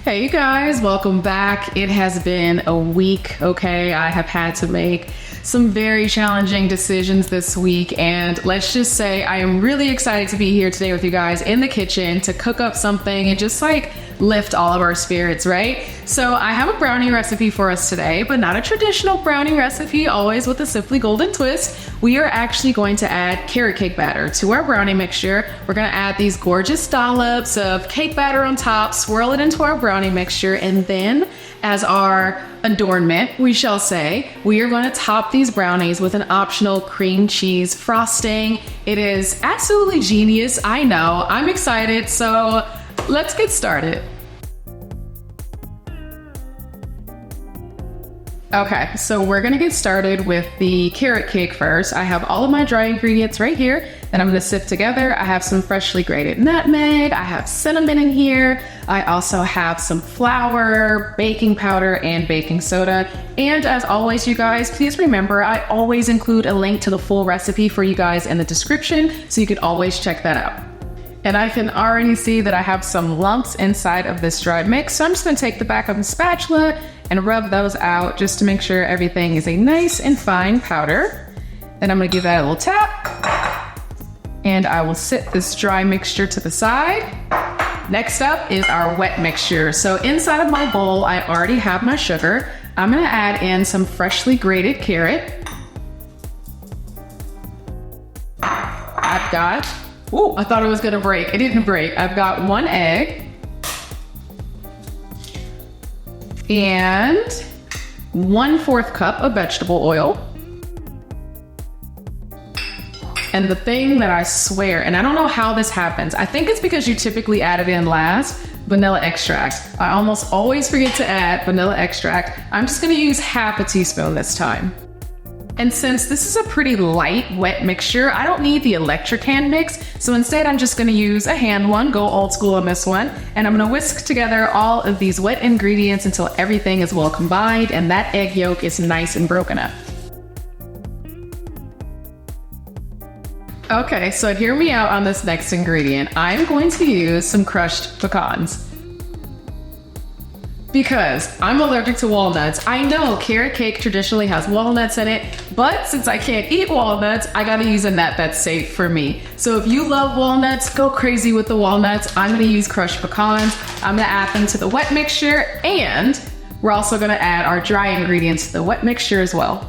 Hey you guys, welcome back. It has been a week, okay? I have had to make some very challenging decisions this week, and let's just say I am really excited to be here today with you guys in the kitchen to cook up something and just like lift all of our spirits, right? So I have a brownie recipe for us today, but not a traditional brownie recipe, always with a SimplieGolden twist. We are actually going to add carrot cake batter to our brownie mixture. We're gonna add these gorgeous dollops of cake batter on top, swirl it into our brownie mixture, and then as our adornment, we shall say, we are going to top these brownies with an optional cream cheese frosting. It is absolutely genius, I know. I'm excited, so let's get started. Okay, so we're gonna get started with the carrot cake first. I have all of my dry ingredients right here that I'm gonna sift together. I have some freshly grated nutmeg, I have cinnamon in here, I also have some flour, baking powder, and baking soda. And as always, you guys, please remember, I always include a link to the full recipe for you guys in the description, so you can always check that out. And I can already see that I have some lumps inside of this dried mix, so I'm just gonna take the back of the spatula and rub those out just to make sure everything is a nice and fine powder. Then I'm gonna give that a little tap, and I will sit this dry mixture to the side. Next up is our wet mixture. So inside of my bowl, I already have my sugar. I'm gonna add in some freshly grated carrot. I've got, ooh, I thought it was gonna break. It didn't break. I've got 1 egg and 1/4 cup of vegetable oil. And the thing that I swear, and I don't know how this happens, I think it's because you typically add it in last, vanilla extract. I almost always forget to add vanilla extract. I'm just gonna use half a teaspoon this time. And since this is a pretty light, wet mixture, I don't need the electric hand mix. So instead, I'm just gonna use a hand one, go old school on this one. And I'm gonna whisk together all of these wet ingredients until everything is well combined and that egg yolk is nice and broken up. Okay, so hear me out on this next ingredient. I'm going to use some crushed pecans. Because I'm allergic to walnuts. I know carrot cake traditionally has walnuts in it, but since I can't eat walnuts, I gotta use a nut that's safe for me. So if you love walnuts, go crazy with the walnuts. I'm gonna use crushed pecans. I'm gonna add them to the wet mixture, and we're also gonna add our dry ingredients to the wet mixture as well.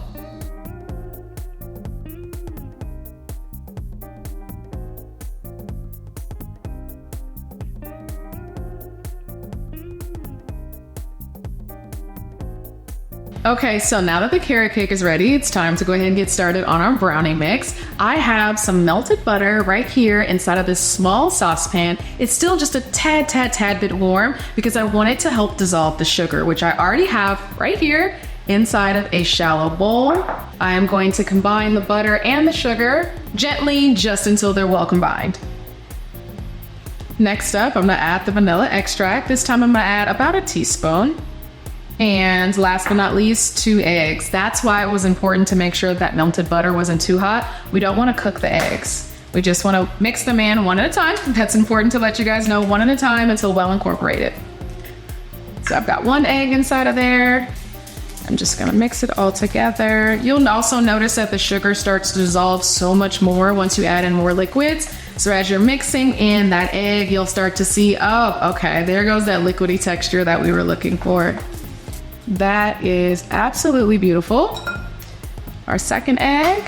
Okay, so now that the carrot cake is ready, it's time to go ahead and get started on our brownie mix. I have some melted butter right here inside of this small saucepan. It's still just a tad bit warm because I want it to help dissolve the sugar, which I already have right here inside of a shallow bowl. I am going to combine the butter and the sugar gently just until they're well combined. Next up, I'm gonna add the vanilla extract. This time I'm gonna add about a teaspoon. And last but not least, 2 eggs. That's why it was important to make sure that melted butter wasn't too hot. We don't want to cook the eggs. We just want to mix them in one at a time. That's important to let you guys know, one at a time until well incorporated. So I've got 1 egg inside of there. I'm just gonna mix it all together. You'll also notice that the sugar starts to dissolve so much more once you add in more liquids. So as you're mixing in that egg, you'll start to see, oh, okay, there goes that liquidy texture that we were looking for. That is absolutely beautiful. Our second egg.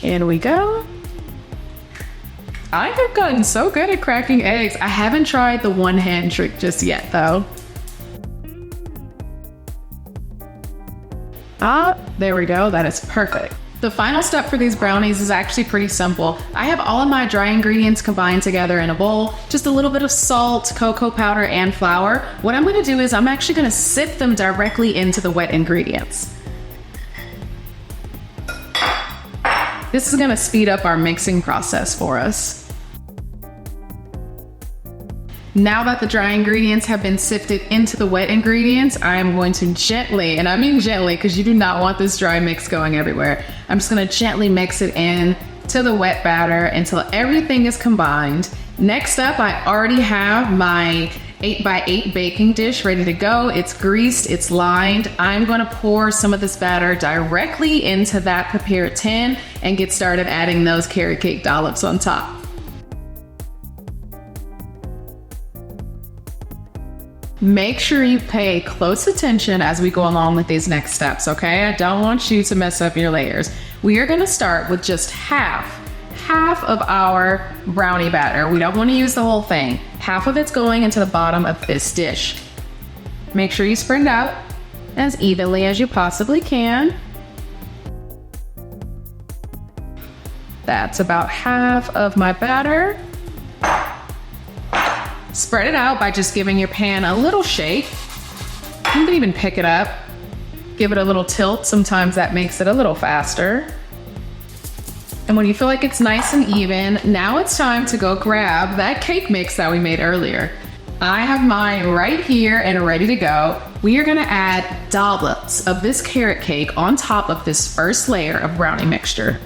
In we go. I have gotten so good at cracking eggs. I haven't tried the one hand trick just yet though. Ah, there we go. That is perfect. The final step for these brownies is actually pretty simple. I have all of my dry ingredients combined together in a bowl, just a little bit of salt, cocoa powder, and flour. What I'm gonna do is I'm actually gonna sift them directly into the wet ingredients. This is gonna speed up our mixing process for us. Now that the dry ingredients have been sifted into the wet ingredients, I am going to gently, and I mean gently because you do not want this dry mix going everywhere. I'm just gonna gently mix it in to the wet batter until everything is combined. Next up, I already have my 8x8 baking dish ready to go. It's greased, it's lined. I'm going to pour some of this batter directly into that prepared tin and get started adding those carrot cake dollops on top. Make sure you pay close attention as we go along with these next steps, okay? I don't want you to mess up your layers. We are gonna start with just half of our brownie batter. We don't wanna use the whole thing. Half of it's going into the bottom of this dish. Make sure you spread it out as evenly as you possibly can. That's about half of my batter. Spread it out by just giving your pan a little shake. You can even pick it up, give it a little tilt. Sometimes that makes it a little faster. And when you feel like it's nice and even, now it's time to go grab that cake mix that we made earlier. I have mine right here and ready to go. We are gonna add dollops of this carrot cake on top of this first layer of brownie mixture.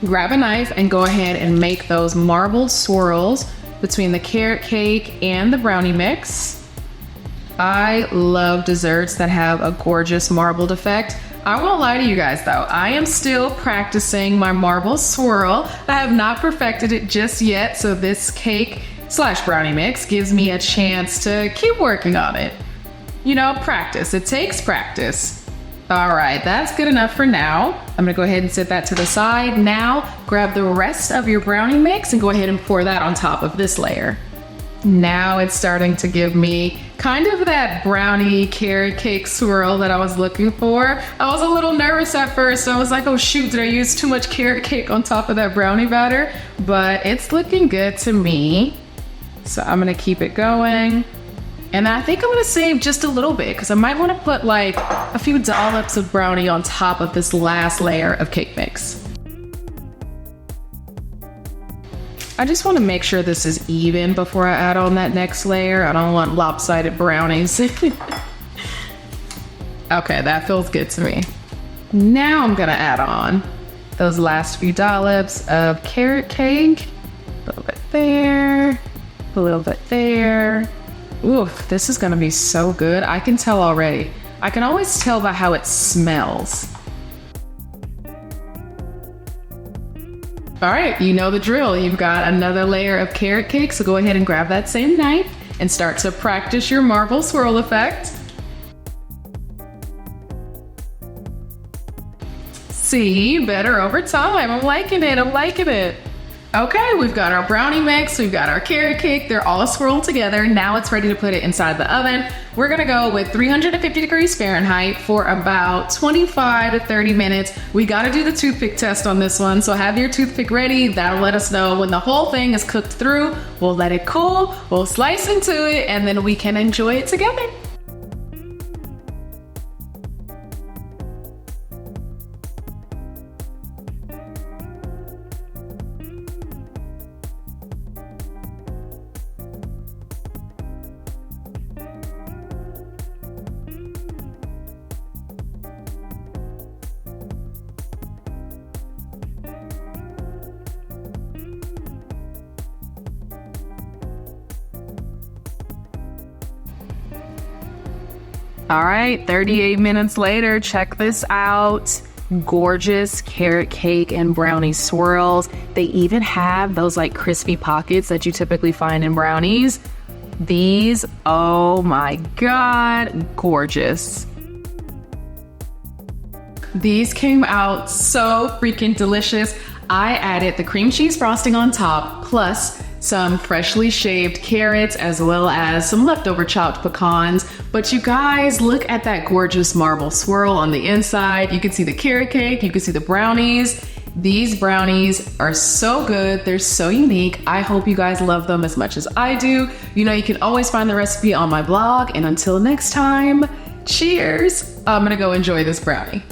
Grab a knife and go ahead and make those marbled swirls between the carrot cake and the brownie mix. I love desserts that have a gorgeous marbled effect. I won't lie to you guys though, I am still practicing my marble swirl. I have not perfected it just yet, so this cake / brownie mix gives me a chance to keep working on it. You know, practice, it takes practice. All right, that's good enough for now. I'm gonna go ahead and set that to the side. Now, grab the rest of your brownie mix and go ahead and pour that on top of this layer. Now it's starting to give me kind of that brownie carrot cake swirl that I was looking for. I was a little nervous at first, so I was like, oh shoot, did I use too much carrot cake on top of that brownie batter? But it's looking good to me. So I'm gonna keep it going. And I think I'm gonna save just a little bit because I might wanna put like a few dollops of brownie on top of this last layer of cake mix. I just wanna make sure this is even before I add on that next layer. I don't want lopsided brownies. Okay, that feels good to me. Now I'm gonna add on those last few dollops of carrot cake. A little bit there, a little bit there. Ooh, this is gonna be so good. I can tell already. I can always tell by how it smells. All right, you know the drill. You've got another layer of carrot cake, so go ahead and grab that same knife and start to practice your marble swirl effect. See, better over time. I'm liking it, I'm liking it. Okay, we've got our brownie mix, we've got our carrot cake, they're all swirled together. Now it's ready to put it inside the oven. We're gonna go with 350 degrees Fahrenheit for about 25 to 30 minutes. We gotta do the toothpick test on this one, so have your toothpick ready. That'll let us know when the whole thing is cooked through. We'll let it cool, we'll slice into it, and then we can enjoy it together. All right, 38 minutes later, check this out. Gorgeous carrot cake and brownie swirls. They even have those like crispy pockets that you typically find in brownies. These, oh my God, gorgeous. These came out so freaking delicious. I added the cream cheese frosting on top, plus some freshly shaved carrots, as well as some leftover chopped pecans. But you guys, look at that gorgeous marble swirl on the inside. You can see the carrot cake, you can see the brownies. These brownies are so good, they're so unique. I hope you guys love them as much as I do. You know, you can always find the recipe on my blog, and until next time, cheers. I'm gonna go enjoy this brownie.